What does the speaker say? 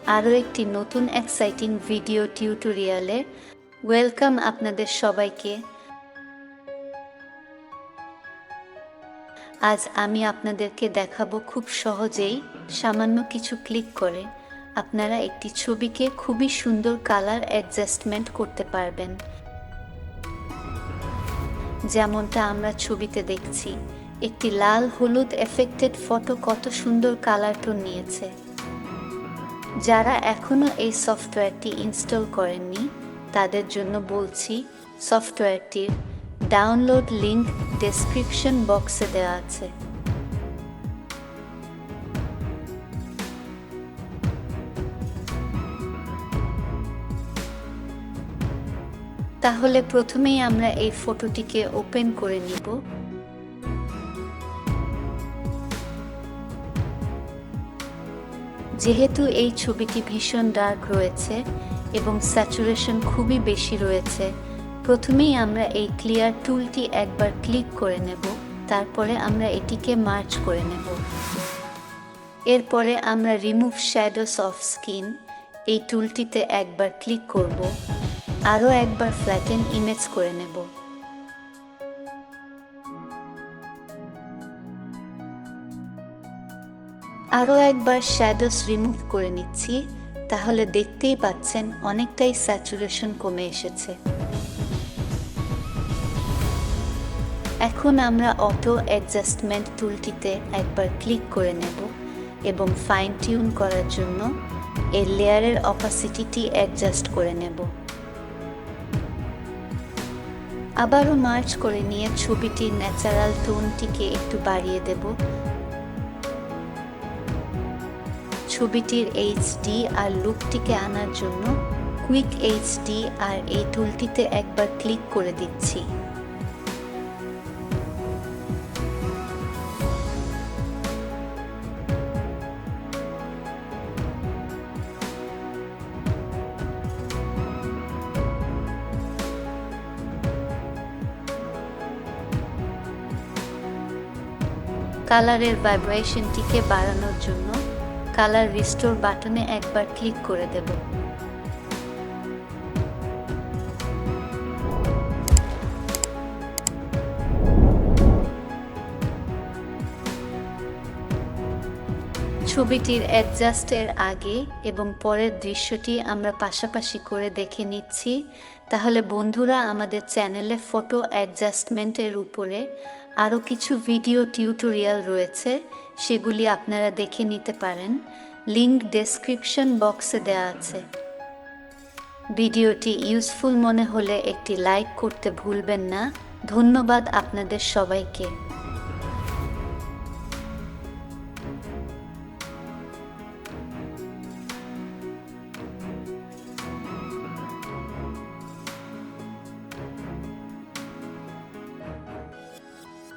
আরও একটি নতুন এক্সাইটিং ভিডিও টিউটোরিয়ালে ওয়েলকাম আপনাদের সবাইকে। আজ আমি আপনাদেরকে দেখাবো খুব সহজেই সামান্য কিছু ক্লিক করে আপনারা একটি ছবিকে খুবই সুন্দর কালার অ্যাডজাস্টমেন্ট করতে পারবেন। যেমনটা আমরা ছবিতে দেখছি, একটি লাল হলুদ এফেক্টেড ফটো কত সুন্দর কালার টোন নিয়েছে। যারা এখনো এই সফটওয়্যারটি ইনস্টল করেননি তাদের জন্য বলছি, সফটওয়্যারটির ডাউনলোড লিংক ডেসক্রিপশন বক্সে দেওয়া আছে। তাহলে প্রথমেই আমরা এই ফটোটিকে ওপেন করে নিব। যেহেতু এই ছবিটি ভীষণ ডার্ক রয়েছে এবং স্যাচুরেশন খুবই বেশি রয়েছে, প্রথমেই আমরা এই ক্লিয়ার টুলটি একবার ক্লিক করে নেব, তারপরে আমরা এটিকে মার্জ করে নেব। এরপরে আমরা রিমুভ শ্যাডোস অফ স্কিন এই টুলটিতে একবার ক্লিক করব, আরও একবার ফ্ল্যাটেন ইমেজ করে নেব। আরও একবার শ্যাডোস রিমুভ করে নিচ্ছি, তাহলে দেখতেই পাচ্ছেন অনেকটাই স্যাচুরেশন কমে এসেছে। এখন আমরা অটো অ্যাডজাস্টমেন্ট টুলটিতে একবার ক্লিক করে নেব এবং ফাইন টিউন করার জন্য এর লেয়ারের অপাসিটিটি অ্যাডজাস্ট করে নেব। আবারও মার্জ করে নিয়ে ছবিটির ন্যাচারাল টোনটিকে একটু বাড়িয়ে দেব। ছবিটির এইচডি আর লুকটিকে আনার জন্য কুইক এইচডি আর এই টুলটিতে একবার ক্লিক করে দিচ্ছি। কালারের ভাইব্রেশনটিকে বাড়ানোর জন্য কালার রিস্টোর বাটনে একবার ক্লিক করে দেব। ছবিটির অ্যাডজাস্টের আগে এবং পরের দৃশ্যটি আমরা পাশাপাশি করে দেখে নিচ্ছি। তাহলে বন্ধুরা, আমাদের চ্যানেলে ফটো অ্যাডজাস্টমেন্টের উপরে আরও কিছু ভিডিও টিউটোরিয়াল রয়েছে, সেগুলি আপনারা দেখে নিতে পারেন। লিংক ডেসক্রিপশন বক্সে দেওয়া আছে। ভিডিওটি ইউজফুল মনে হলে একটি লাইক করতে ভুলবেন না। ধন্যবাদ আপনাদের সবাইকে।